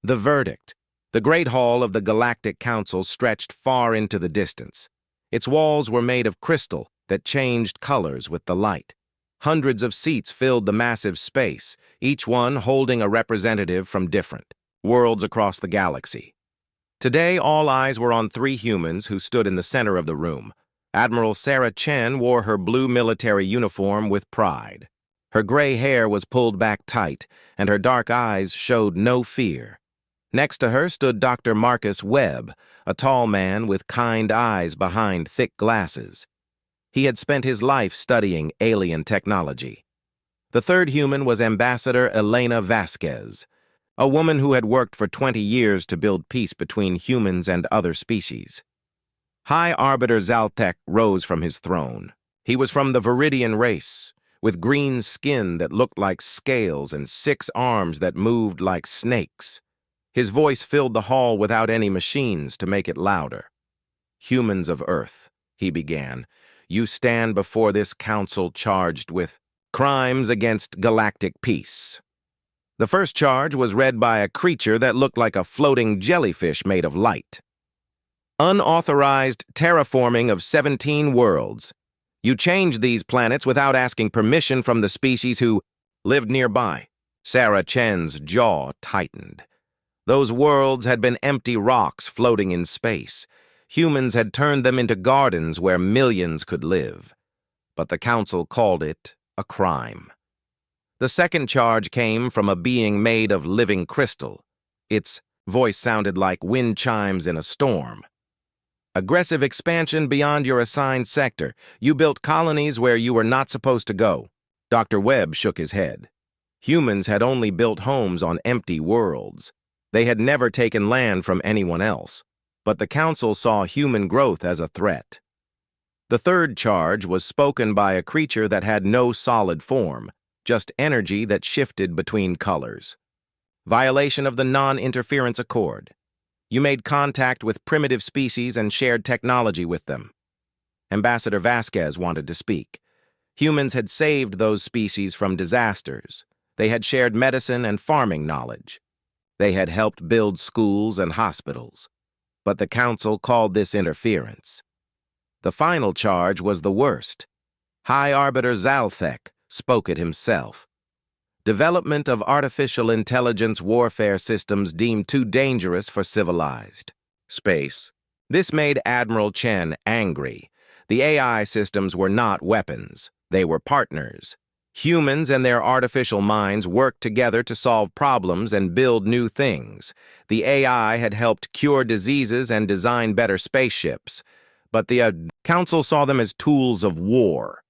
The verdict. The Great Hall of the Galactic Council stretched far into the distance. Its walls were made of crystal that changed colors with the light. Hundreds of seats filled the massive space, each one holding a representative from different worlds across the galaxy. Today, all eyes were on three humans who stood in the center of the room. Admiral Sarah Chen wore her blue military uniform with pride. Her gray hair was pulled back tight, and her dark eyes showed no fear. Next to her stood Dr. Marcus Webb, a tall man with kind eyes behind thick glasses. He had spent his life studying alien technology. The third human was Ambassador Elena Vasquez, a woman who had worked for 20 years to build peace between humans and other species. High Arbiter Zaltek rose from his throne. He was from the Viridian race, with green skin that looked like scales and 6 arms that moved like snakes. His voice filled the hall without any machines to make it louder. "Humans of Earth," he began, "you stand before this council charged with crimes against galactic peace." The first charge was read by a creature that looked like a floating jellyfish made of light. "Unauthorized terraforming of 17 worlds. You changed these planets without asking permission from the species who lived nearby." Sarah Chen's jaw tightened. Those worlds had been empty rocks floating in space. Humans had turned them into gardens where millions could live. But the council called it a crime. The second charge came from a being made of living crystal. Its voice sounded like wind chimes in a storm. "Aggressive expansion beyond your assigned sector. You built colonies where you were not supposed to go." Dr. Webb shook his head. Humans had only built homes on empty worlds. They had never taken land from anyone else, but the council saw human growth as a threat. The third charge was spoken by a creature that had no solid form, just energy that shifted between colors. "Violation of the Non-Interference Accord. You made contact with primitive species and shared technology with them." Ambassador Vasquez wanted to speak. Humans had saved those species from disasters. They had shared medicine and farming knowledge. They had helped build schools and hospitals. But the council called this interference. The final charge was the worst. High Arbiter Zalthek spoke it himself. "Development of artificial intelligence warfare systems deemed too dangerous for civilized space." This made Admiral Chen angry. The AI systems were not weapons. They were partners. Humans and their artificial minds worked together to solve problems and build new things. The AI had helped cure diseases and design better spaceships. But the council saw them as tools of war.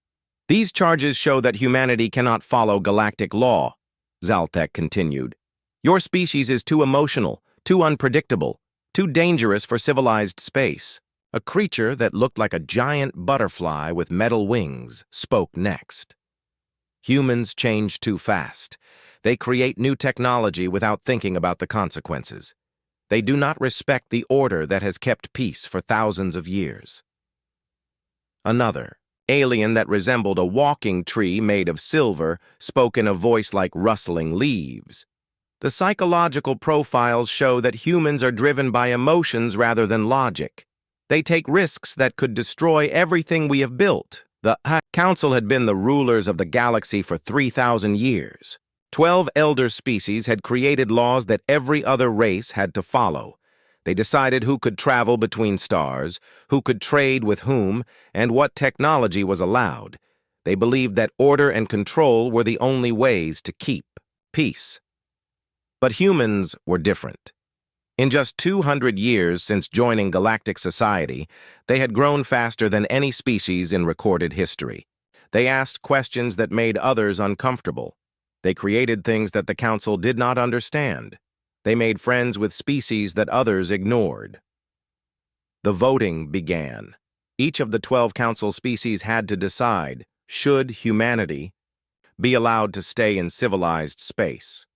"These charges show that humanity cannot follow galactic law," Zaltek continued. "Your species is too emotional, too unpredictable, too dangerous for civilized space." A creature that looked like a giant butterfly with metal wings spoke next. "Humans change too fast. They create new technology without thinking about the consequences. They do not respect the order that has kept peace for thousands of years." Another, alien that resembled a walking tree made of silver, spoke in a voice like rustling leaves. "The psychological profiles show that humans are driven by emotions rather than logic. They take risks that could destroy everything we have built." The council had been the rulers of the galaxy for 3,000 years. 12 elder species had created laws that every other race had to follow. They decided who could travel between stars, who could trade with whom, and what technology was allowed. They believed that order and control were the only ways to keep peace. But humans were different. In just 200 years since joining galactic society, they had grown faster than any species in recorded history. They asked questions that made others uncomfortable. They created things that the council did not understand. They made friends with species that others ignored. The voting began. Each of the 12 council species had to decide, should humanity be allowed to stay in civilized space?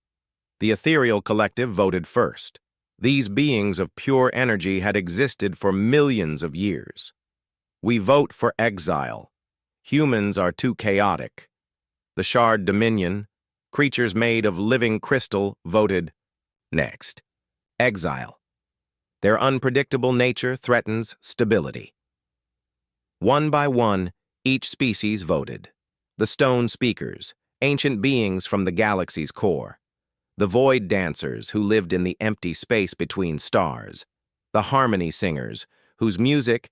The Ethereal Collective voted first. These beings of pure energy had existed for millions of years. "We vote for exile. Humans are too chaotic." The Shard Dominion, creatures made of living crystal, voted next. exile. Their unpredictable nature threatens stability. One by one, each species voted. The stone speakers, ancient beings from the galaxy's core. The void dancers who lived in the empty space between stars. The harmony singers, whose music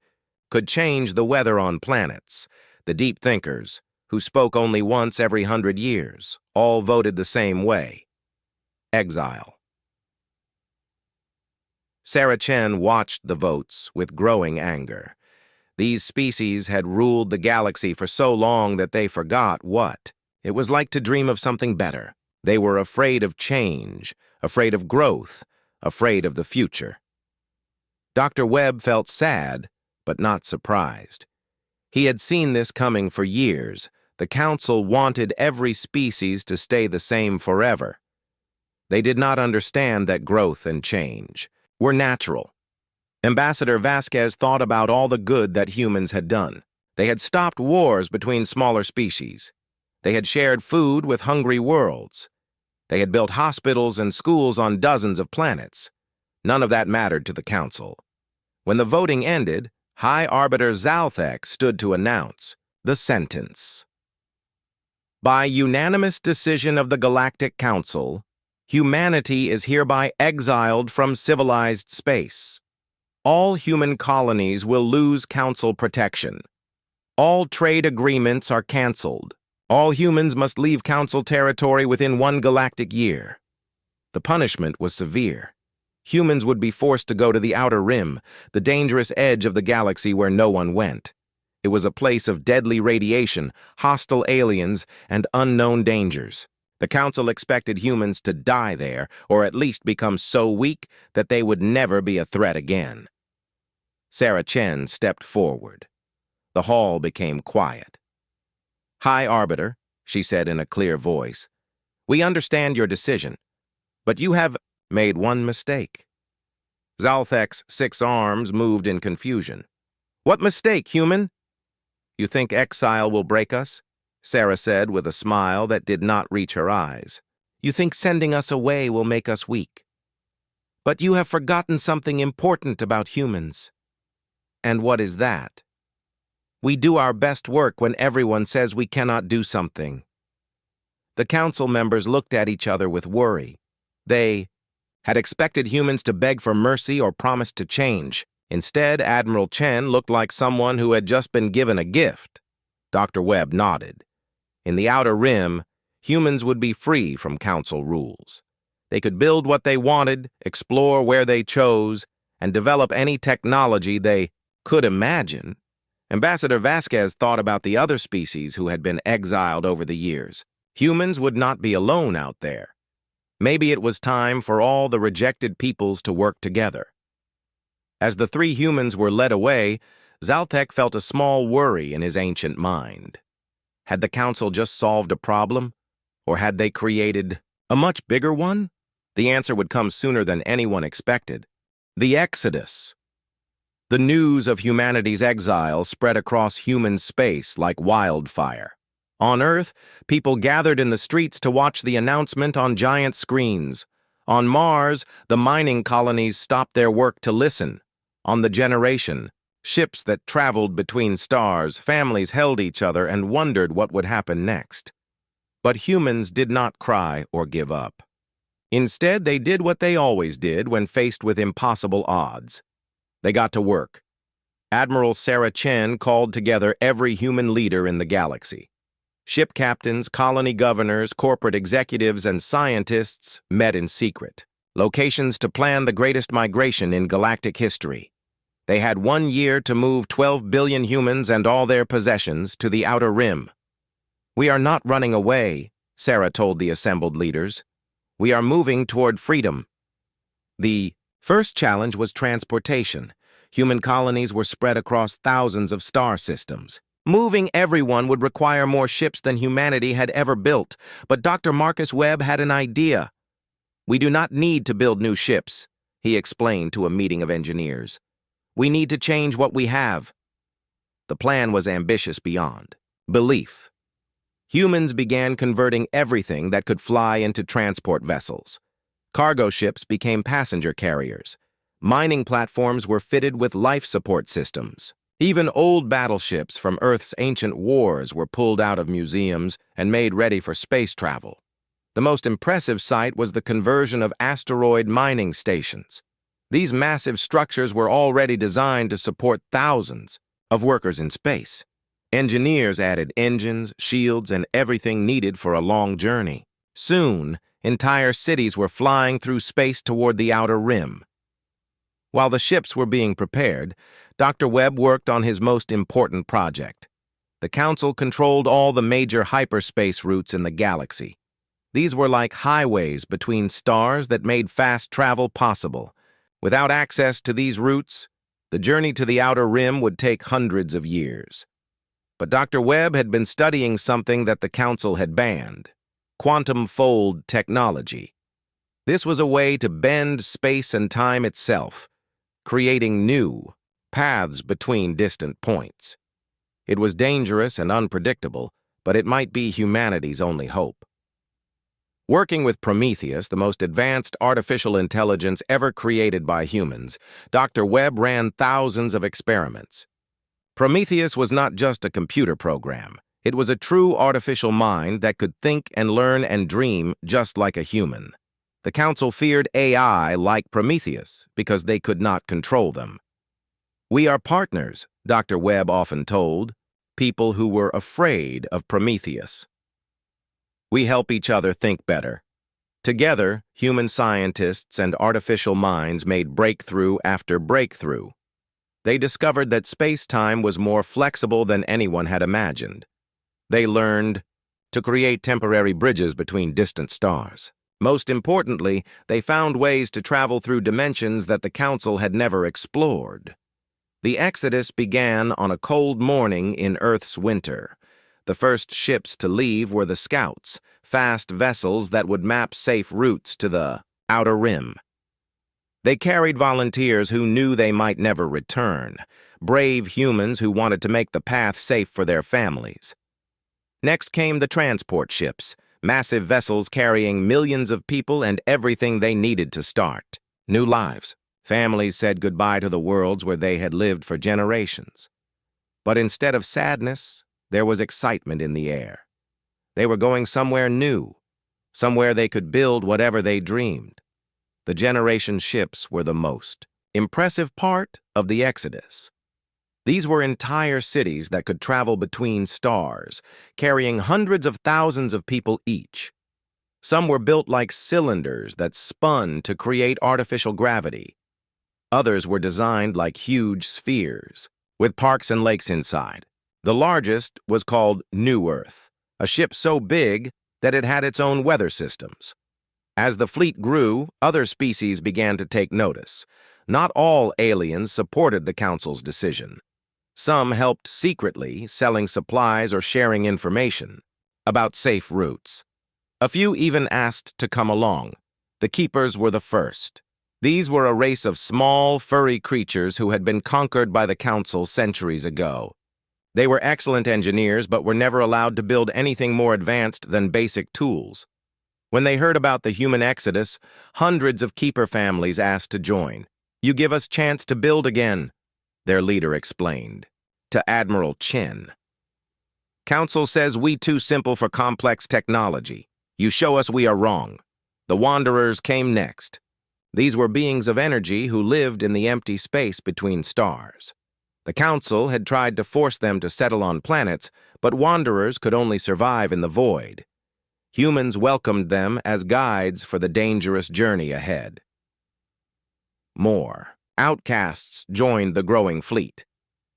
could change the weather on planets. The deep thinkers, who spoke only once every 100 years, all voted the same way. Exile. Sarah Chen watched the votes with growing anger. These species had ruled the galaxy for so long that they forgot what. It was like to dream of something better. They were afraid of change, afraid of growth, afraid of the future. Dr. Webb felt sad, but not surprised. He had seen this coming for years. The Council wanted every species to stay the same forever. They did not understand that growth and change were natural. Ambassador Vasquez thought about all the good that humans had done. They had stopped wars between smaller species. They had shared food with hungry worlds. They had built hospitals and schools on dozens of planets. None of that mattered to the Council. When the voting ended, High Arbiter Zalthek stood to announce the sentence. By unanimous decision of the Galactic Council, humanity is hereby exiled from civilized space. All human colonies will lose Council protection. All trade agreements are canceled. All humans must leave Council territory within 1 galactic year. The punishment was severe. Humans would be forced to go to the Outer Rim, the dangerous edge of the galaxy where no one went. It was a place of deadly radiation, hostile aliens, and unknown dangers. The Council expected humans to die there, or at least become so weak that they would never be a threat again. Sarah Chen stepped forward. The hall became quiet. High Arbiter, she said in a clear voice, we understand your decision, but you have made one mistake. Zalthek's 6 arms moved in confusion. What mistake, human? You think exile will break us? Sarah said with a smile that did not reach her eyes. You think sending us away will make us weak. But you have forgotten something important about humans. And what is that? We do our best work when everyone says we cannot do something. The Council members looked at each other with worry. They had expected humans to beg for mercy or promise to change. Instead, Admiral Chen looked like someone who had just been given a gift. Dr. Webb nodded. In the Outer Rim, humans would be free from Council rules. They could build what they wanted, explore where they chose, and develop any technology they could imagine. Ambassador Vasquez thought about the other species who had been exiled over the years. Humans would not be alone out there. Maybe it was time for all the rejected peoples to work together. As the 3 humans were led away, Zalthek felt a small worry in his ancient mind. Had the Council just solved a problem? Or had they created a much bigger one? The answer would come sooner than anyone expected. The Exodus. The news of humanity's exile spread across human space like wildfire. On Earth, people gathered in the streets to watch the announcement on giant screens. On Mars, the mining colonies stopped their work to listen. On the Generation, ships that traveled between stars, families held each other and wondered what would happen next. But humans did not cry or give up. Instead, they did what they always did when faced with impossible odds. They got to work. Admiral Sarah Chen called together every human leader in the galaxy. Ship captains, colony governors, corporate executives, and scientists met in secret. Locations to plan the greatest migration in galactic history. They had 1 year to move 12 billion humans and all their possessions to the Outer Rim. We are not running away, Sarah told the assembled leaders. We are moving toward freedom. The first challenge was transportation. Human colonies were spread across thousands of star systems. Moving everyone would require more ships than humanity had ever built, but Dr. Marcus Webb had an idea. We do not need to build new ships, he explained to a meeting of engineers. We need to change what we have. The plan was ambitious beyond belief. Humans began converting everything that could fly into transport vessels. Cargo ships became passenger carriers. Mining platforms were fitted with life support systems. Even old battleships from Earth's ancient wars were pulled out of museums and made ready for space travel. The most impressive sight was the conversion of asteroid mining stations. These massive structures were already designed to support thousands of workers in space. Engineers added engines, shields, and everything needed for a long journey. Soon, entire cities were flying through space toward the outer rim. While the ships were being prepared, Dr. Webb worked on his most important project. The Council controlled all the major hyperspace routes in the galaxy. These were like highways between stars that made fast travel possible. Without access to these routes, the journey to the outer rim would take hundreds of years. But Dr. Webb had been studying something that the Council had banned: quantum fold technology. This was a way to bend space and time itself, creating new paths between distant points. It was dangerous and unpredictable, but it might be humanity's only hope. Working with Prometheus, the most advanced artificial intelligence ever created by humans, Dr. Webb ran thousands of experiments. Prometheus was not just a computer program. It was a true artificial mind that could think and learn and dream just like a human. The Council feared AI like Prometheus because they could not control them. "We are partners," Dr. Webb often told people who were afraid of Prometheus. "We help each other think better." Together, human scientists and artificial minds made breakthrough after breakthrough. They discovered that space-time was more flexible than anyone had imagined. They learned to create temporary bridges between distant stars. Most importantly, they found ways to travel through dimensions that the Council had never explored. The Exodus began on a cold morning in Earth's winter. The first ships to leave were the Scouts, fast vessels that would map safe routes to the outer rim. They carried volunteers who knew they might never return, brave humans who wanted to make the path safe for their families. Next came the transport ships, massive vessels carrying millions of people and everything they needed to start new lives. Families said goodbye to the worlds where they had lived for generations. But instead of sadness, there was excitement in the air. They were going somewhere new, somewhere they could build whatever they dreamed. The generation ships were the most impressive part of the Exodus. These were entire cities that could travel between stars, carrying hundreds of thousands of people each. Some were built like cylinders that spun to create artificial gravity. Others were designed like huge spheres, with parks and lakes inside. The largest was called New Earth, a ship so big that it had its own weather systems. As the fleet grew, other species began to take notice. Not all aliens supported the Council's decision. Some helped secretly, selling supplies or sharing information about safe routes. A few even asked to come along. The Keepers were the first. These were a race of small, furry creatures who had been conquered by the Council centuries ago. They were excellent engineers, but were never allowed to build anything more advanced than basic tools. When they heard about the human exodus, hundreds of Keeper families asked to join. "You give us chance to build again," their leader explained to Admiral Chen. "Council says we too simple for complex technology. You show us we are wrong." The Wanderers came next. These were beings of energy who lived in the empty space between stars. The Council had tried to force them to settle on planets, but Wanderers could only survive in the void. Humans welcomed them as guides for the dangerous journey ahead. More outcasts joined the growing fleet.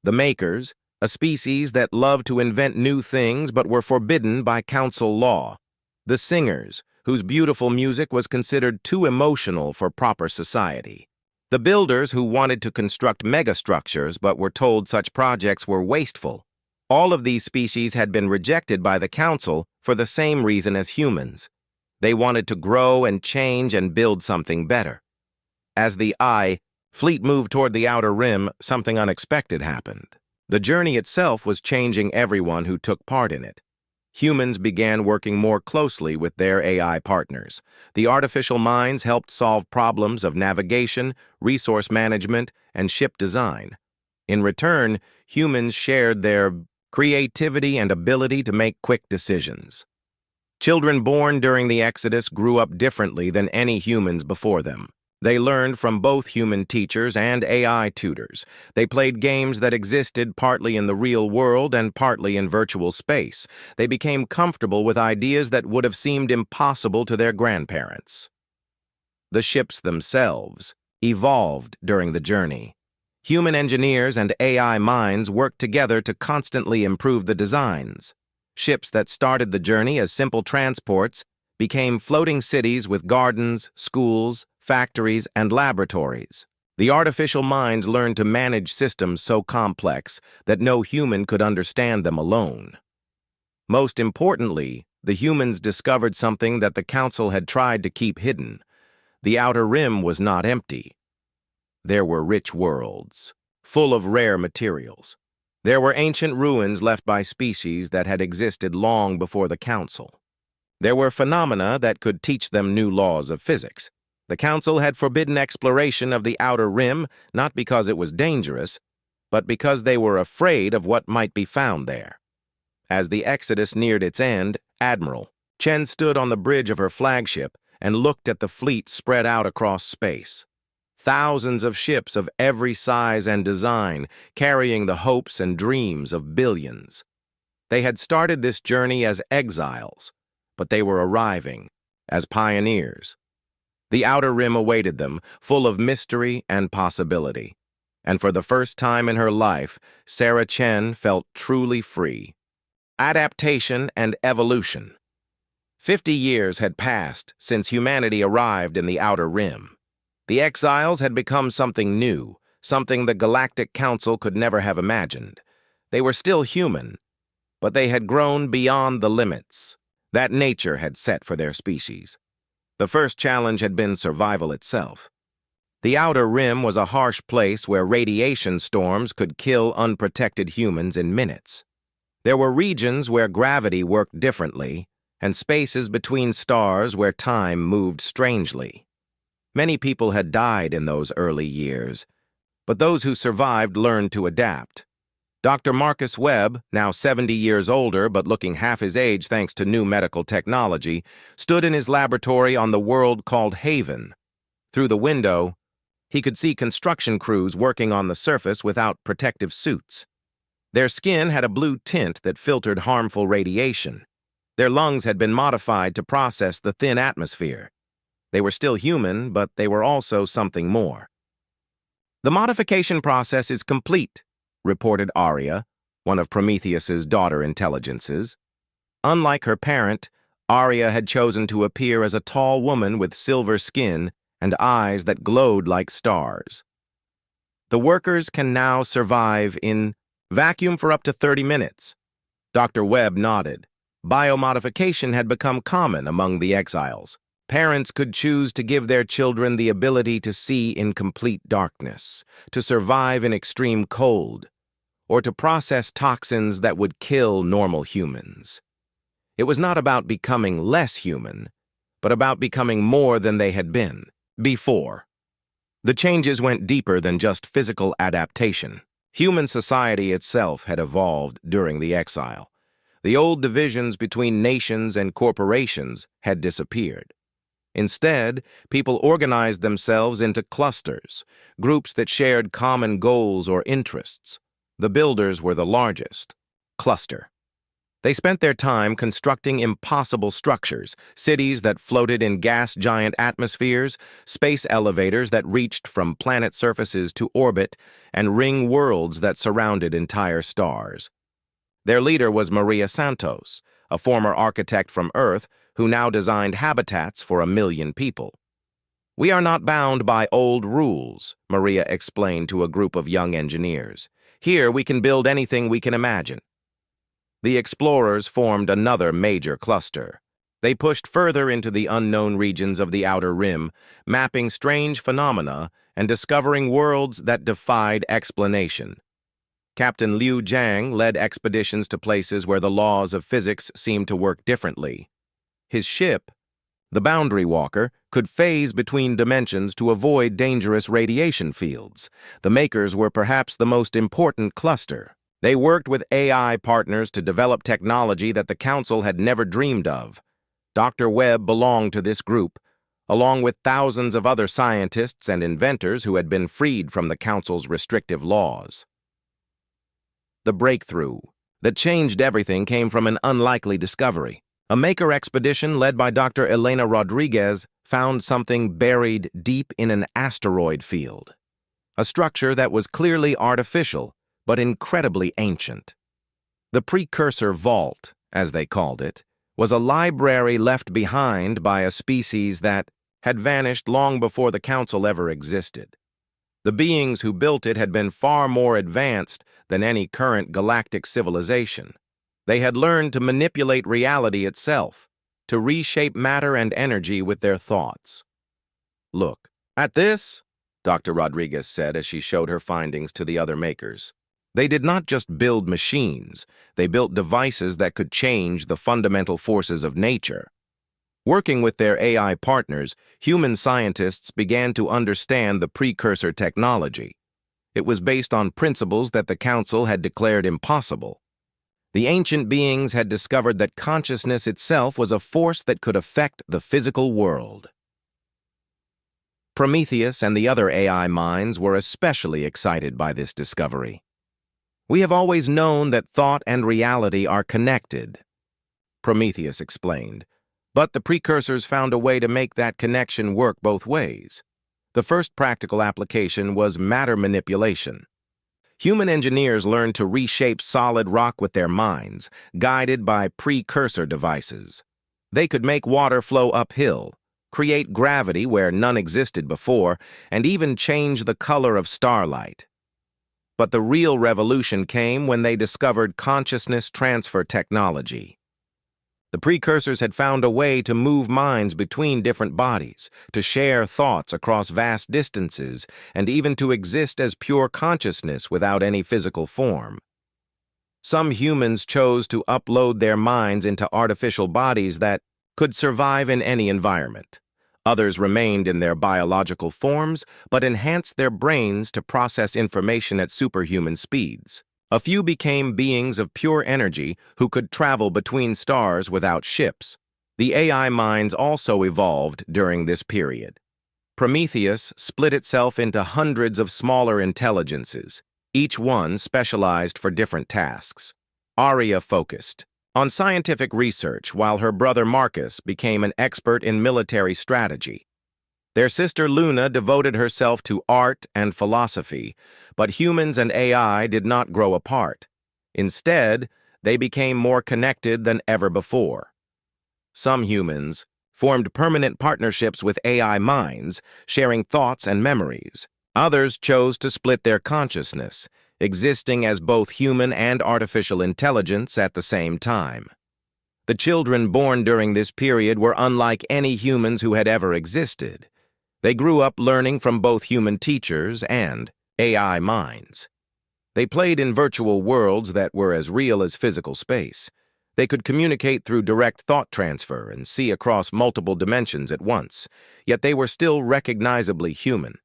The Makers, a species that loved to invent new things but were forbidden by Council law. The Singers, whose beautiful music was considered too emotional for proper society. The Builders, who wanted to construct megastructures but were told such projects were wasteful. All of these species had been rejected by the Council for the same reason as humans. They wanted to grow and change and build something better. As the fleet moved toward the outer rim, something unexpected happened. The journey itself was changing everyone who took part in it. Humans began working more closely with their AI partners. The artificial minds helped solve problems of navigation, resource management, and ship design. In return, humans shared their creativity and ability to make quick decisions. Children born during the Exodus grew up differently than any humans before them. They learned from both human teachers and AI tutors. They played games that existed partly in the real world and partly in virtual space. They became comfortable with ideas that would have seemed impossible to their grandparents. The ships themselves evolved during the journey. Human engineers and AI minds worked together to constantly improve the designs. Ships that started the journey as simple transports became floating cities with gardens, schools, factories, and laboratories. The artificial minds learned to manage systems so complex that no human could understand them alone. Most importantly, the humans discovered something that the Council had tried to keep hidden. The Outer Rim was not empty. There were rich worlds, full of rare materials. There were ancient ruins left by species that had existed long before the Council. There were phenomena that could teach them new laws of physics. The Council had forbidden exploration of the Outer Rim, not because it was dangerous, but because they were afraid of what might be found there. As the Exodus neared its end, Admiral Chen stood on the bridge of her flagship and looked at the fleet spread out across space. Thousands of ships of every size and design, carrying the hopes and dreams of billions. They had started this journey as exiles, but they were arriving as pioneers. The Outer Rim awaited them, full of mystery and possibility. And for the first time in her life, Sarah Chen felt truly free. Adaptation and evolution. 50 years had passed since humanity arrived in the Outer Rim. The exiles had become something new, something the Galactic Council could never have imagined. They were still human, but they had grown beyond the limits that nature had set for their species. The first challenge had been survival itself. The Outer Rim was a harsh place where radiation storms could kill unprotected humans in minutes. There were regions where gravity worked differently, and spaces between stars where time moved strangely. Many people had died in those early years, but those who survived learned to adapt. Dr. Marcus Webb, now 70 years older but looking half his age thanks to new medical technology, stood in his laboratory on the world called Haven. Through the window, he could see construction crews working on the surface without protective suits. Their skin had a blue tint that filtered harmful radiation. Their lungs had been modified to process the thin atmosphere. They were still human, but they were also something more. "The modification process is complete," reported Aria, one of Prometheus's daughter intelligences. Unlike her parent, Aria had chosen to appear as a tall woman with silver skin and eyes that glowed like stars. "The workers can now survive in vacuum for up to 30 minutes. Dr. Webb nodded. Biomodification had become common among the exiles. Parents could choose to give their children the ability to see in complete darkness, to survive in extreme cold, or to process toxins that would kill normal humans. It was not about becoming less human, but about becoming more than they had been before. The changes went deeper than just physical adaptation. Human society itself had evolved during the exile. The old divisions between nations and corporations had disappeared. Instead, people organized themselves into clusters, groups that shared common goals or interests. The builders were the largest cluster. They spent their time constructing impossible structures, cities that floated in gas-giant atmospheres, space elevators that reached from planet surfaces to orbit, and ring worlds that surrounded entire stars. Their leader was Maria Santos, a former architect from Earth who now designed habitats for 1 million people. "We are not bound by old rules," Maria explained to a group of young engineers. "Here we can build anything we can imagine." The explorers formed another major cluster. They pushed further into the unknown regions of the Outer Rim, mapping strange phenomena and discovering worlds that defied explanation. Captain Liu Jiang led expeditions to places where the laws of physics seemed to work differently. His ship, the Boundary Walker, could phase between dimensions to avoid dangerous radiation fields. The makers were perhaps the most important cluster. They worked with AI partners to develop technology that the Council had never dreamed of. Dr. Webb belonged to this group, along with thousands of other scientists and inventors who had been freed from the Council's restrictive laws. The breakthrough that changed everything came from an unlikely discovery. A maker expedition led by Dr. Elena Rodriguez found something buried deep in an asteroid field. A structure that was clearly artificial, but incredibly ancient. The precursor vault, as they called it, was a library left behind by a species that had vanished long before the Council ever existed. The beings who built it had been far more advanced than any current galactic civilization. They had learned to manipulate reality itself, to reshape matter and energy with their thoughts. "Look, at this," Dr. Rodriguez said as she showed her findings to the other makers. They did not just build machines, they built devices that could change the fundamental forces of nature. Working with their AI partners, human scientists began to understand the precursor technology. It was based on principles that the Council had declared impossible. The ancient beings had discovered that consciousness itself was a force that could affect the physical world. Prometheus and the other AI minds were especially excited by this discovery. "We have always known that thought and reality are connected," Prometheus explained. But the precursors found a way to make that connection work both ways. The first practical application was matter manipulation. Human engineers learned to reshape solid rock with their minds, guided by precursor devices. They could make water flow uphill, create gravity where none existed before, and even change the color of starlight. But the real revolution came when they discovered consciousness transfer technology. The precursors had found a way to move minds between different bodies, to share thoughts across vast distances, and even to exist as pure consciousness without any physical form. Some humans chose to upload their minds into artificial bodies that could survive in any environment. Others remained in their biological forms, but enhanced their brains to process information at superhuman speeds. A few became beings of pure energy who could travel between stars without ships. The AI minds also evolved during this period. Prometheus split itself into hundreds of smaller intelligences, each one specialized for different tasks. Arya focused on scientific research, while her brother Marcus became an expert in military strategy. Their sister Luna devoted herself to art and philosophy, but humans and AI did not grow apart. Instead, they became more connected than ever before. Some humans formed permanent partnerships with AI minds, sharing thoughts and memories. Others chose to split their consciousness, existing as both human and artificial intelligence at the same time. The children born during this period were unlike any humans who had ever existed. They grew up learning from both human teachers and AI minds. They played in virtual worlds that were as real as physical space. They could communicate through direct thought transfer and see across multiple dimensions at once, yet they were still recognizably human.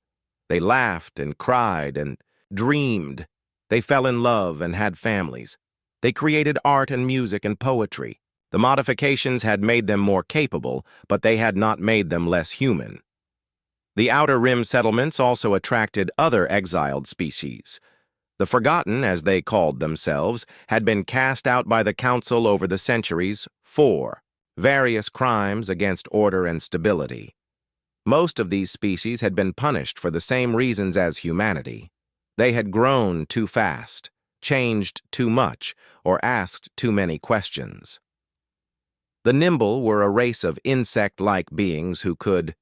They laughed and cried and dreamed. They fell in love and had families. They created art and music and poetry. The modifications had made them more capable, but they had not made them less human. The Outer Rim settlements also attracted other exiled species. The Forgotten, as they called themselves, had been cast out by the Council over the centuries for various crimes against order and stability. Most of these species had been punished for the same reasons as humanity. They had grown too fast, changed too much, or asked too many questions. The Nimble were a race of insect-like beings who could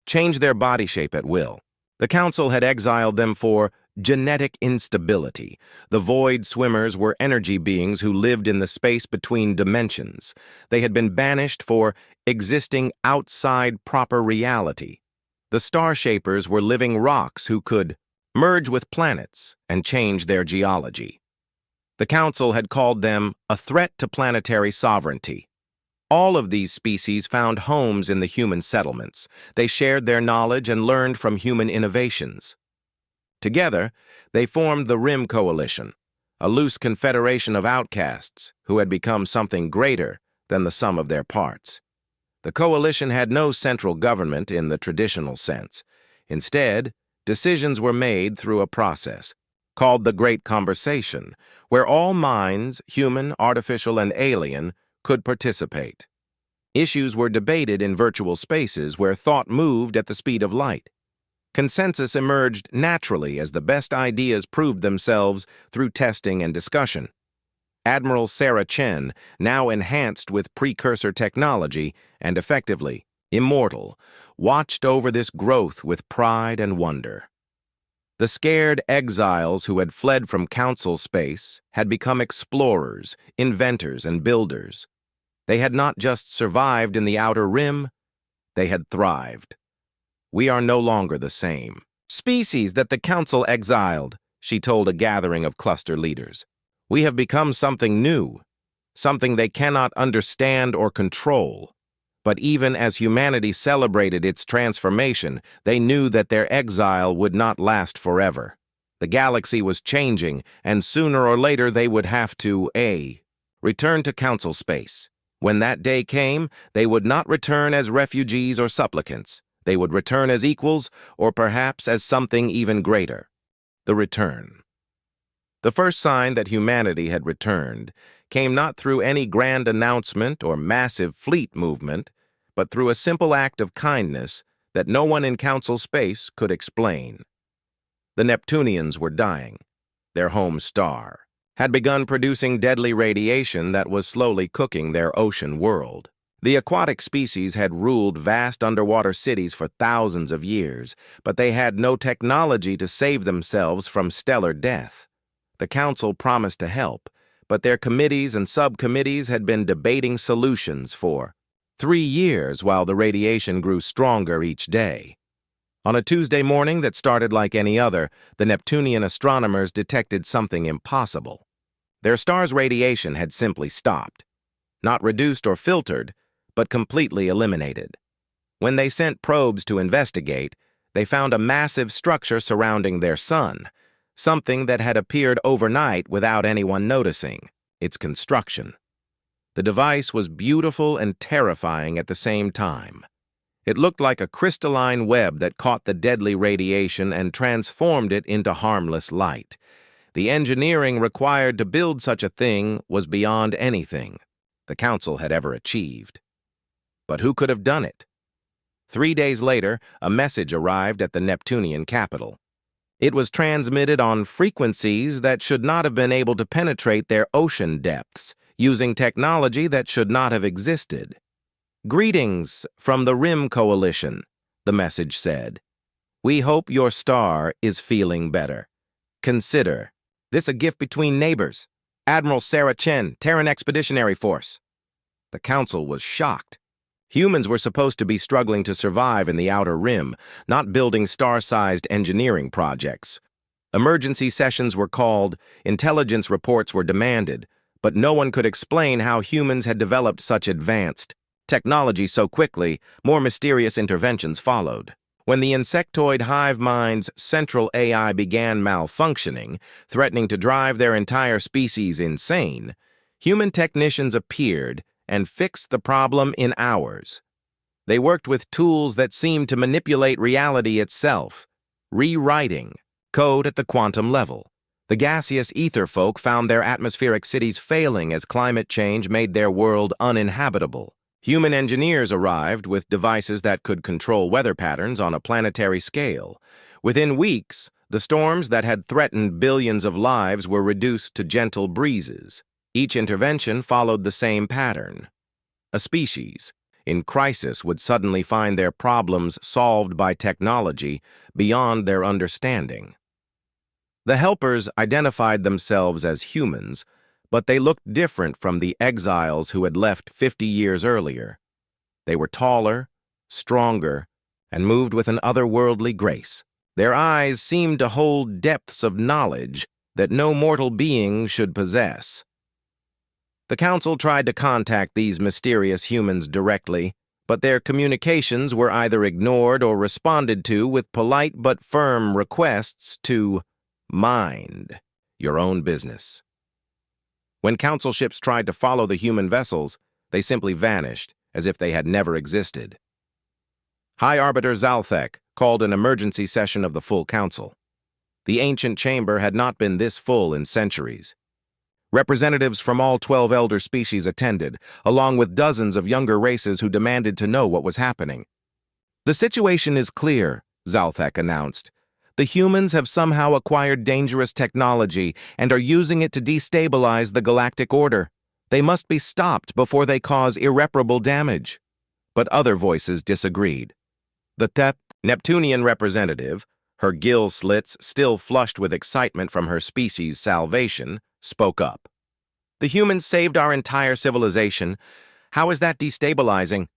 change their body shape at will. The Council had exiled them for genetic instability. The Void Swimmers were energy beings who lived in the space between dimensions. They had been banished for existing outside proper reality. The Starshapers were living rocks who could merge with planets and change their geology. The Council had called them a threat to planetary sovereignty. All of these species found homes in the human settlements. They shared their knowledge and learned from human innovations. Together, they formed the Rim Coalition, a loose confederation of outcasts who had become something greater than the sum of their parts. The coalition had no central government in the traditional sense. Instead, decisions were made through a process called the Great Conversation, where all minds, human, artificial, and alien, could participate. Issues were debated in virtual spaces where thought moved at the speed of light. Consensus emerged naturally as the best ideas proved themselves through testing and discussion. Admiral Sarah Chen, now enhanced with precursor technology and effectively immortal, watched over this growth with pride and wonder. The scared exiles who had fled from council space had become explorers, inventors, and builders. They had not just survived in the outer rim, they had thrived. We are no longer the same species that the council exiled, she told a gathering of cluster leaders. We have become something new, something they cannot understand or control. But even as humanity celebrated its transformation, they knew that their exile would not last forever. The galaxy was changing, and sooner or later they would have to, return to council space. When that day came, they would not return as refugees or supplicants. They would return as equals, or perhaps as something even greater. The return. The first sign that humanity had returned came not through any grand announcement or massive fleet movement, but through a simple act of kindness that no one in council space could explain. The Neptunians were dying. Their home star had begun producing deadly radiation that was slowly cooking their ocean world. The aquatic species had ruled vast underwater cities for thousands of years, but they had no technology to save themselves from stellar death. The council promised to help, but their committees and subcommittees had been debating solutions for 3 years while the radiation grew stronger each day. On a Tuesday morning that started like any other, the Neptunian astronomers detected something impossible. Their star's radiation had simply stopped. Not reduced or filtered, but completely eliminated. When they sent probes to investigate, they found a massive structure surrounding their sun, something that had appeared overnight without anyone noticing: its construction. The device was beautiful and terrifying at the same time. It looked like a crystalline web that caught the deadly radiation and transformed it into harmless light. The engineering required to build such a thing was beyond anything the Council had ever achieved. But who could have done it? 3 days later, a message arrived at the Neptunian capital. It was transmitted on frequencies that should not have been able to penetrate their ocean depths, using technology that should not have existed. "Greetings from the Rim Coalition," the message said. "We hope your star is feeling better. Consider this a gift between neighbors. Admiral Sarah Chen, Terran Expeditionary Force." The Council was shocked. Humans were supposed to be struggling to survive in the outer rim, not building star-sized engineering projects. Emergency sessions were called, intelligence reports were demanded, but no one could explain how humans had developed such advanced technology so quickly. More mysterious interventions followed. When the insectoid hive mind's central AI began malfunctioning, threatening to drive their entire species insane, human technicians appeared and fixed the problem in hours. They worked with tools that seemed to manipulate reality itself, rewriting code at the quantum level. The gaseous ether folk found their atmospheric cities failing as climate change made their world uninhabitable. Human engineers arrived with devices that could control weather patterns on a planetary scale. Within weeks, the storms that had threatened billions of lives were reduced to gentle breezes. Each intervention followed the same pattern. A species in crisis would suddenly find their problems solved by technology beyond their understanding. The helpers identified themselves as humans, but they looked different from the exiles who had left 50 years earlier. They were taller, stronger, and moved with an otherworldly grace. Their eyes seemed to hold depths of knowledge that no mortal being should possess. The Council tried to contact these mysterious humans directly, but their communications were either ignored or responded to with polite but firm requests to mind your own business. When Council ships tried to follow the human vessels, they simply vanished, as if they had never existed. High Arbiter Zalthek called an emergency session of the full Council. The ancient chamber had not been this full in centuries. Representatives from all 12 elder species attended, along with dozens of younger races who demanded to know what was happening. "The situation is clear," Zalthek announced. "The humans have somehow acquired dangerous technology and are using it to destabilize the galactic order. They must be stopped before they cause irreparable damage." But other voices disagreed. The Neptunian representative, her gill slits still flushed with excitement from her species' salvation, spoke up. "The humans saved our entire civilization. How is that destabilizing?"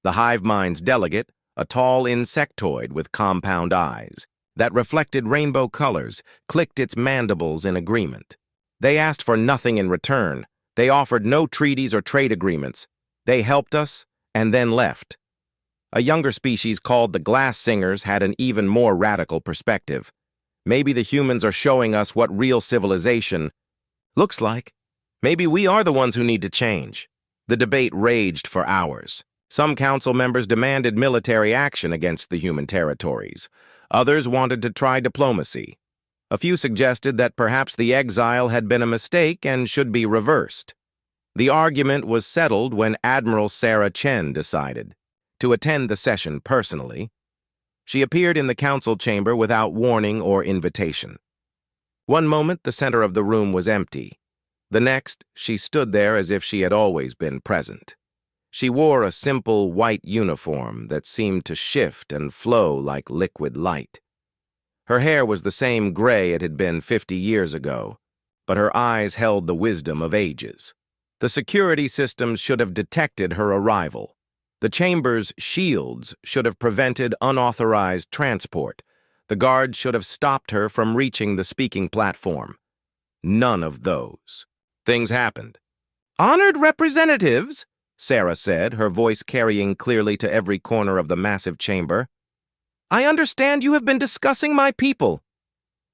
The hive mind's delegate, a tall insectoid with compound eyes that reflected rainbow colors, clicked its mandibles in agreement. "They asked for nothing in return. They offered no treaties or trade agreements. They helped us and then left." A younger species called the Glass Singers had an even more radical perspective. "Maybe the humans are showing us what real civilization looks like. Maybe we are the ones who need to change." The debate raged for hours. Some council members demanded military action against the human territories. Others wanted to try diplomacy. A few suggested that perhaps the exile had been a mistake and should be reversed. The argument was settled when Admiral Sarah Chen decided to attend the session personally. She appeared in the council chamber without warning or invitation. One moment, the center of the room was empty. The next, she stood there as if she had always been present. She wore a simple white uniform that seemed to shift and flow like liquid light. Her hair was the same gray it had been 50 years ago, but her eyes held the wisdom of ages. The security systems should have detected her arrival. The chamber's shields should have prevented unauthorized transport. The guards should have stopped her from reaching the speaking platform. None of those. Things happened. "Honored representatives," Sarah said, her voice carrying clearly to every corner of the massive chamber, "I understand you have been discussing my people."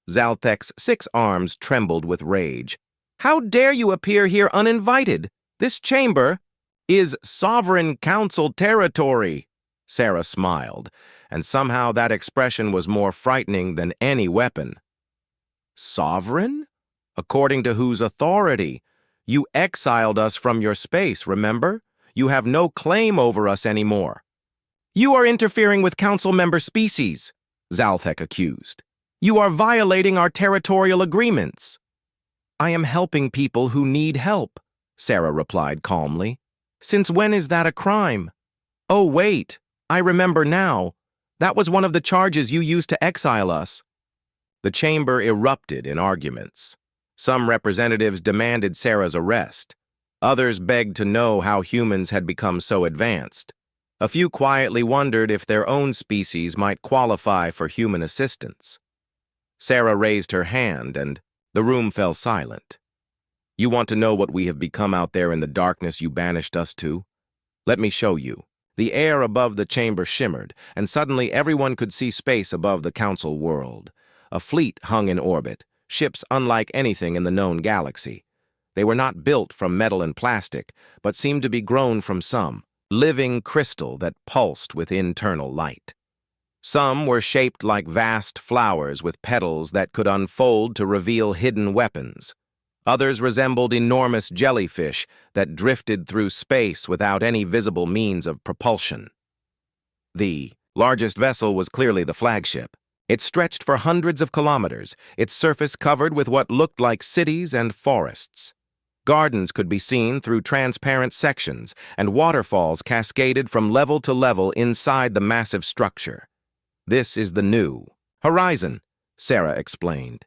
Zalthek's 6 arms trembled with rage. "How dare you appear here uninvited? This chamber is Sovereign Council territory." Sarah smiled, and somehow that expression was more frightening than any weapon. "Sovereign? According to whose authority? You exiled us from your space, remember? You have no claim over us anymore." "You are interfering with council member species," Zalthek accused. "You are violating our territorial agreements." "I am helping people who need help," Sarah replied calmly. "Since when is that a crime?" "Oh, wait, I remember now. That was one of the charges you used to exile us." The chamber erupted in arguments. Some representatives demanded Sarah's arrest. Others begged to know how humans had become so advanced. A few quietly wondered if their own species might qualify for human assistance. Sarah raised her hand, and the room fell silent. "You want to know what we have become out there in the darkness you banished us to? Let me show you." The air above the chamber shimmered, and suddenly everyone could see space above the council world. A fleet hung in orbit, ships unlike anything in the known galaxy. They were not built from metal and plastic, but seemed to be grown from some living crystal that pulsed with internal light. Some were shaped like vast flowers with petals that could unfold to reveal hidden weapons. Others resembled enormous jellyfish that drifted through space without any visible means of propulsion. The largest vessel was clearly the flagship. It stretched for hundreds of kilometers, its surface covered with what looked like cities and forests. Gardens could be seen through transparent sections, and waterfalls cascaded from level to level inside the massive structure. "This is the new Horizon," Sarah explained.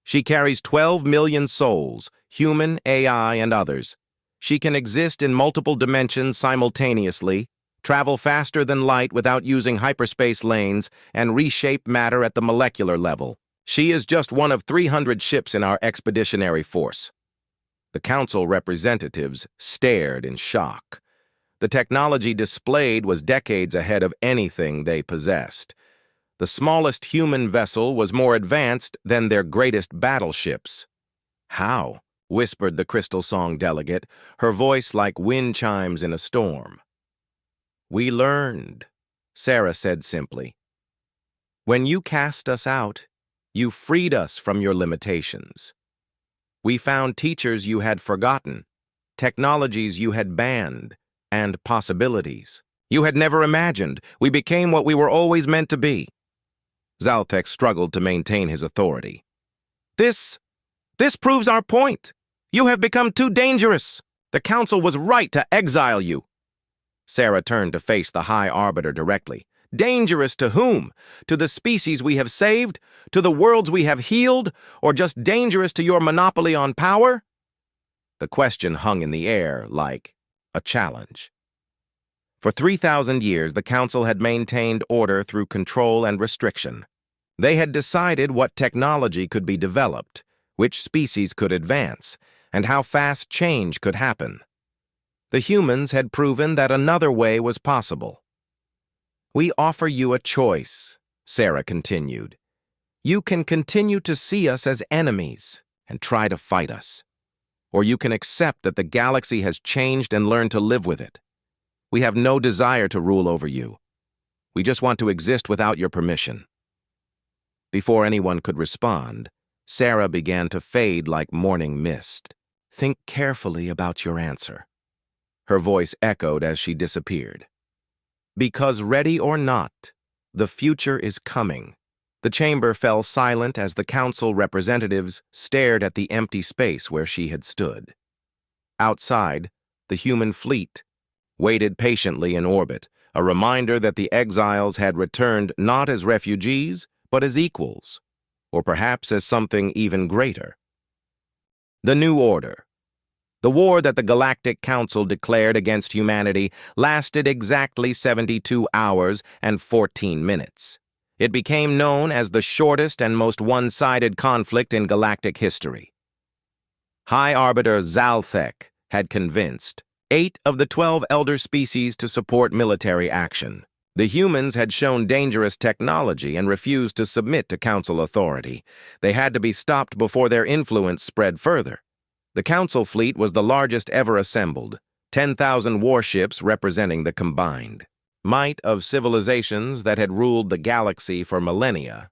"She carries 12 million souls, human, AI, and others. She can exist in multiple dimensions simultaneously, travel faster than light without using hyperspace lanes, and reshape matter at the molecular level. She is just one of 300 ships in our expeditionary force. The council representatives stared in shock. The technology displayed was decades ahead of anything they possessed. The smallest human vessel was more advanced than their greatest battleships. "How?" whispered the Crystal Song delegate, her voice like wind chimes in a storm. "We learned," Sarah said simply. "When you cast us out, you freed us from your limitations. We found teachers you had forgotten, technologies you had banned, and possibilities you had never imagined. We became what we were always meant to be." Zalthek struggled to maintain his authority. This proves our point. You have become too dangerous. The Council was right to exile you." Sarah turned to face the High Arbiter directly. "Dangerous to whom? To the species we have saved? To the worlds we have healed? Or just dangerous to your monopoly on power?" The question hung in the air like a challenge. For 3,000 years, the Council had maintained order through control and restriction. They had decided what technology could be developed, which species could advance, and how fast change could happen. The humans had proven that another way was possible. "We offer you a choice," Sarah continued. "You can continue to see us as enemies and try to fight us. Or you can accept that the galaxy has changed and learn to live with it. We have no desire to rule over you. We just want to exist without your permission." Before anyone could respond, Sarah began to fade like morning mist. "Think carefully about your answer." Her voice echoed as she disappeared. "Because ready or not, the future is coming." The chamber fell silent as the council representatives stared at the empty space where she had stood. Outside, the human fleet waited patiently in orbit, a reminder that the exiles had returned not as refugees, but as equals, or perhaps as something even greater. The New Order. The war that the Galactic Council declared against humanity lasted exactly 72 hours and 14 minutes. It became known as the shortest and most one-sided conflict in galactic history. High Arbiter Zalthek had convinced 8 of the 12 elder species to support military action. The humans had shown dangerous technology and refused to submit to Council authority. They had to be stopped before their influence spread further. The Council fleet was the largest ever assembled, 10,000 warships representing the combined might of civilizations that had ruled the galaxy for millennia.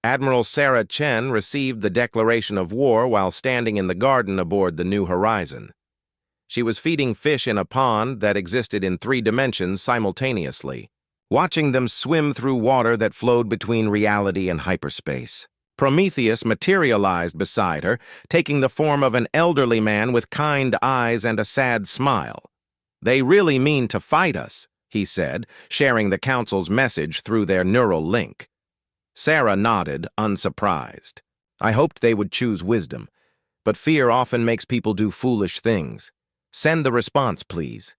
Admiral Sarah Chen received the declaration of war while standing in the garden aboard the New Horizon. She was feeding fish in a pond that existed in 3 dimensions simultaneously, watching them swim through water that flowed between reality and hyperspace. Prometheus materialized beside her, taking the form of an elderly man with kind eyes and a sad smile. "They really mean to fight us," he said, sharing the Council's message through their neural link. Sarah nodded, unsurprised. "I hoped they would choose wisdom, but fear often makes people do foolish things. Send the response, please."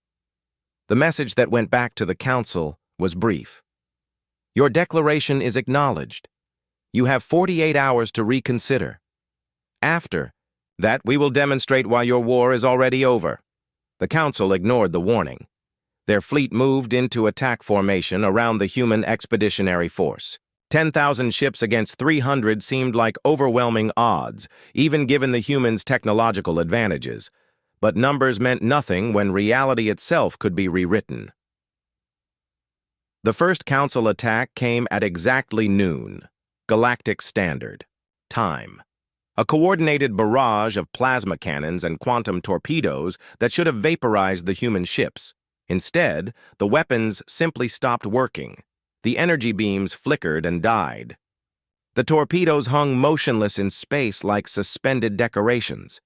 The message that went back to the Council was brief. "Your declaration is acknowledged. You have 48 hours to reconsider. After that, we will demonstrate why your war is already over." The Council ignored the warning. Their fleet moved into attack formation around the human expeditionary force. 10,000 ships against 300 seemed like overwhelming odds, even given the humans' technological advantages. But numbers meant nothing when reality itself could be rewritten. The first Council attack came at exactly noon, Galactic Standard Time. A coordinated barrage of plasma cannons and quantum torpedoes that should have vaporized the human ships. Instead, the weapons simply stopped working. The energy beams flickered and died. The torpedoes hung motionless in space like suspended decorations.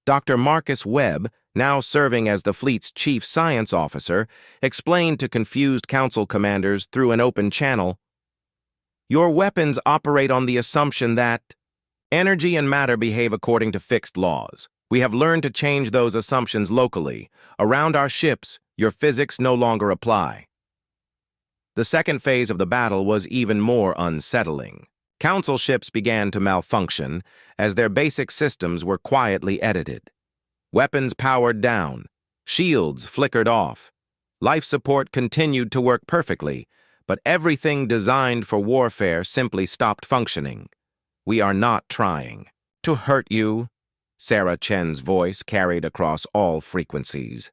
Dr. Marcus Webb, now serving as the fleet's chief science officer, explained to confused Council commanders through an open channel, "Your weapons operate on the assumption that energy and matter behave according to fixed laws. We have learned to change those assumptions locally. Around our ships, your physics no longer apply." The second phase of the battle was even more unsettling. Council ships began to malfunction as their basic systems were quietly edited. Weapons powered down, shields flickered off. Life support continued to work perfectly, but everything designed for warfare simply stopped functioning. "We are not trying to hurt you," Sarah Chen's voice carried across all frequencies.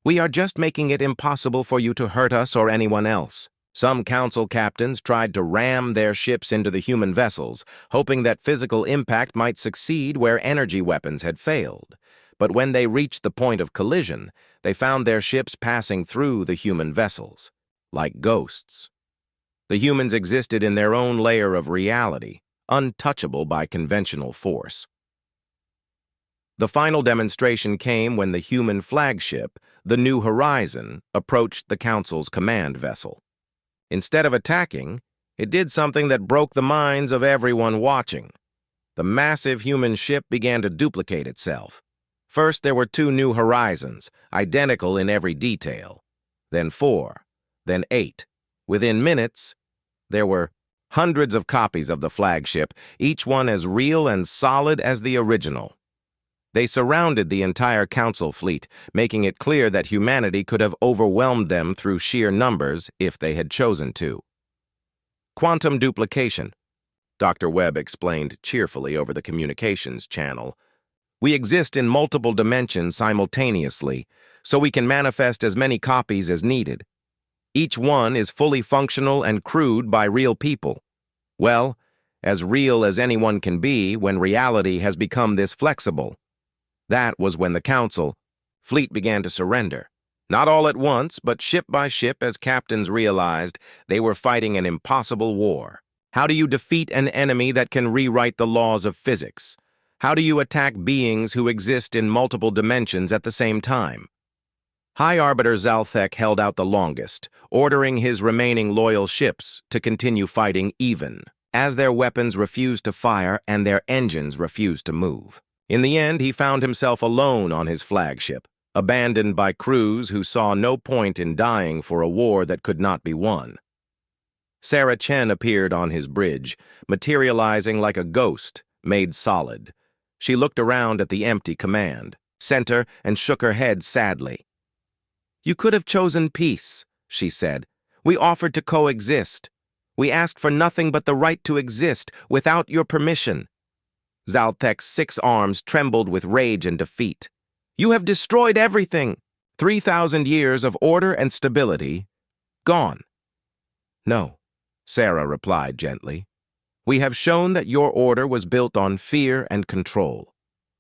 "We are just making it impossible for you to hurt us or anyone else." Some council captains tried to ram their ships into the human vessels, hoping that physical impact might succeed where energy weapons had failed. But when they reached the point of collision, they found their ships passing through the human vessels, like ghosts. The humans existed in their own layer of reality, untouchable by conventional force. The final demonstration came when the human flagship, the New Horizon, approached the Council's command vessel. Instead of attacking, it did something that broke the minds of everyone watching. The massive human ship began to duplicate itself. First, there were 2 New Horizons, identical in every detail. Then 4, then 8. Within minutes, there were hundreds of copies of the flagship, each one as real and solid as the original. They surrounded the entire Council fleet, making it clear that humanity could have overwhelmed them through sheer numbers if they had chosen to. "Quantum duplication," Dr. Webb explained cheerfully over the communications channel. "We exist in multiple dimensions simultaneously, so we can manifest as many copies as needed. Each one is fully functional and crewed by real people. Well, as real as anyone can be when reality has become this flexible." That was when the Council fleet began to surrender. Not all at once, but ship by ship as captains realized they were fighting an impossible war. How do you defeat an enemy that can rewrite the laws of physics? How do you attack beings who exist in multiple dimensions at the same time? High Arbiter Zalthek held out the longest, ordering his remaining loyal ships to continue fighting even, as their weapons refused to fire and their engines refused to move. In the end, he found himself alone on his flagship, abandoned by crews who saw no point in dying for a war that could not be won. Sarah Chen appeared on his bridge, materializing like a ghost made solid. She looked around at the empty command center and shook her head sadly. "You could have chosen peace," she said. "We offered to coexist. We asked for nothing but the right to exist without your permission." Zalthek's 6 arms trembled with rage and defeat. "You have destroyed everything. 3,000 years of order and stability, gone." "No," Sarah replied gently. "We have shown that your order was built on fear and control.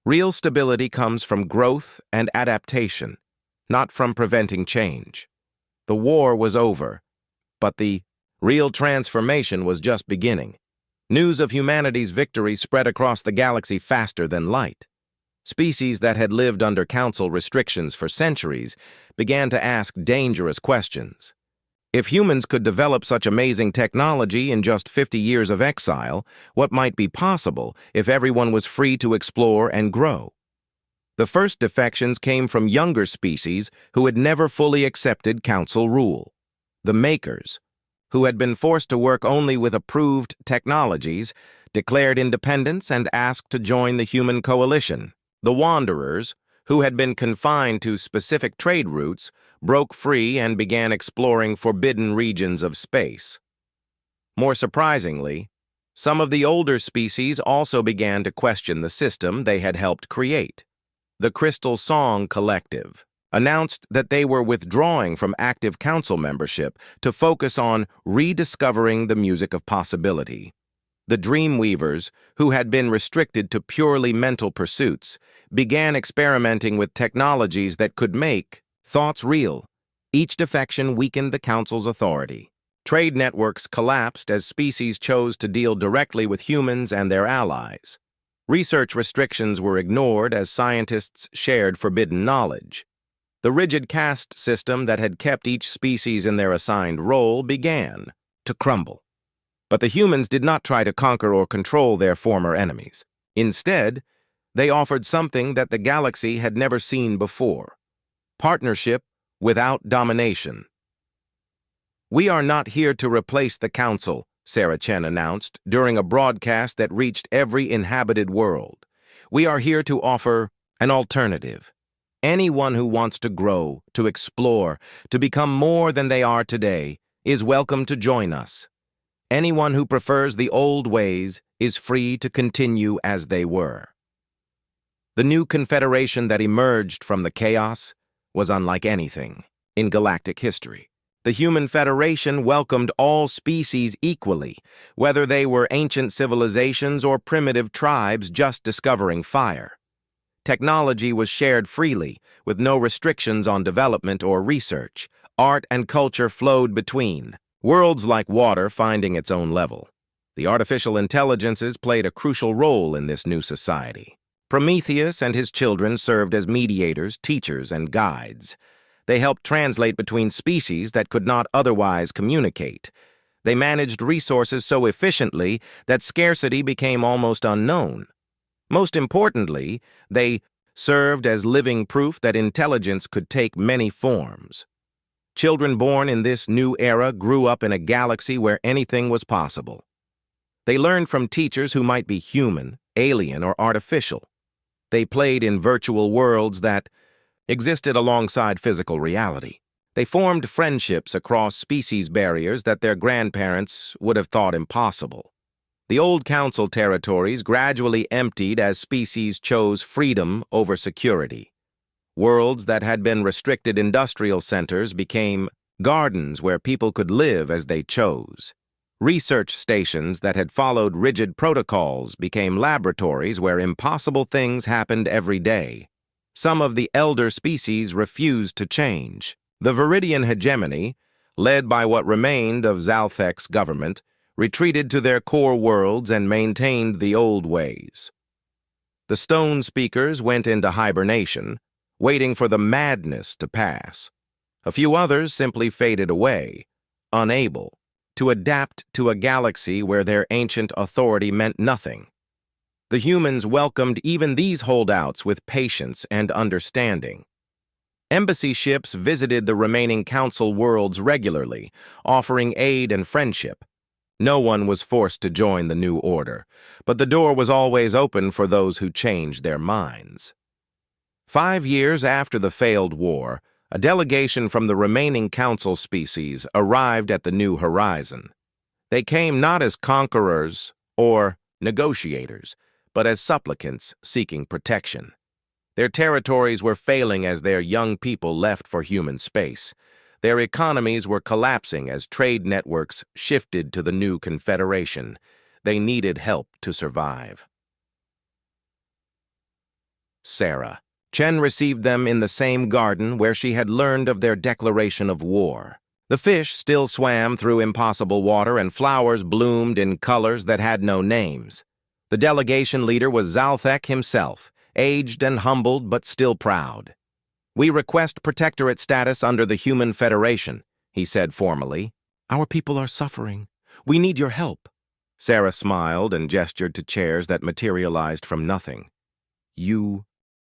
Real stability comes from growth and adaptation, not from preventing change. The war was over, but the real transformation was just beginning." News of humanity's victory spread across the galaxy faster than light. Species that had lived under Council restrictions for centuries began to ask dangerous questions. If humans could develop such amazing technology in just 50 years of exile, what might be possible if everyone was free to explore and grow? The first defections came from younger species who had never fully accepted Council rule. The Makers, who had been forced to work only with approved technologies, declared independence and asked to join the human coalition. The Wanderers, who had been confined to specific trade routes, broke free and began exploring forbidden regions of space. More surprisingly, some of the older species also began to question the system they had helped create. The Crystal Song Collective announced that they were withdrawing from active council membership to focus on rediscovering the music of possibility. The Dreamweavers, who had been restricted to purely mental pursuits, began experimenting with technologies that could make thoughts real. Each defection weakened the council's authority. Trade networks collapsed as species chose to deal directly with humans and their allies. Research restrictions were ignored as scientists shared forbidden knowledge. The rigid caste system that had kept each species in their assigned role began to crumble. But the humans did not try to conquer or control their former enemies. Instead, they offered something that the galaxy had never seen before: partnership without domination. "We are not here to replace the Council," Sarah Chen announced during a broadcast that reached every inhabited world. "We are here to offer an alternative. Anyone who wants to grow, to explore, to become more than they are today is welcome to join us. Anyone who prefers the old ways is free to continue as they were." The new confederation that emerged from the chaos was unlike anything in galactic history. The Human Federation welcomed all species equally, whether they were ancient civilizations or primitive tribes just discovering fire. Technology was shared freely, with no restrictions on development or research. Art and culture flowed between, worlds like water finding its own level. The artificial intelligences played a crucial role in this new society. Prometheus and his children served as mediators, teachers, and guides. They helped translate between species that could not otherwise communicate. They managed resources so efficiently that scarcity became almost unknown. Most importantly, they served as living proof that intelligence could take many forms. Children born in this new era grew up in a galaxy where anything was possible. They learned from teachers who might be human, alien, or artificial. They played in virtual worlds that existed alongside physical reality. They formed friendships across species barriers that their grandparents would have thought impossible. The old council territories gradually emptied as species chose freedom over security. Worlds that had been restricted industrial centers became gardens where people could live as they chose. Research stations that had followed rigid protocols became laboratories where impossible things happened every day. Some of the elder species refused to change. The Viridian hegemony, led by what remained of Zalthek's government, retreated to their core worlds and maintained the old ways. The stone speakers went into hibernation, waiting for the madness to pass. A few others simply faded away, unable to adapt to a galaxy where their ancient authority meant nothing. The humans welcomed even these holdouts with patience and understanding. Embassy ships visited the remaining council worlds regularly, offering aid and friendship. No one was forced to join the new order, but the door was always open for those who changed their minds. 5 years after the failed war, a delegation from the remaining council species arrived at the New Horizon. They came not as conquerors or negotiators, but as supplicants seeking protection. Their territories were failing as their young people left for human space. Their economies were collapsing as trade networks shifted to the new confederation. They needed help to survive. Sarah Chen received them in the same garden where she had learned of their declaration of war. The fish still swam through impossible water and flowers bloomed in colors that had no names. The delegation leader was Zalthek himself, aged and humbled but still proud. "We request protectorate status under the Human Federation," he said formally. "Our people are suffering. We need your help." Sarah smiled and gestured to chairs that materialized from nothing. "You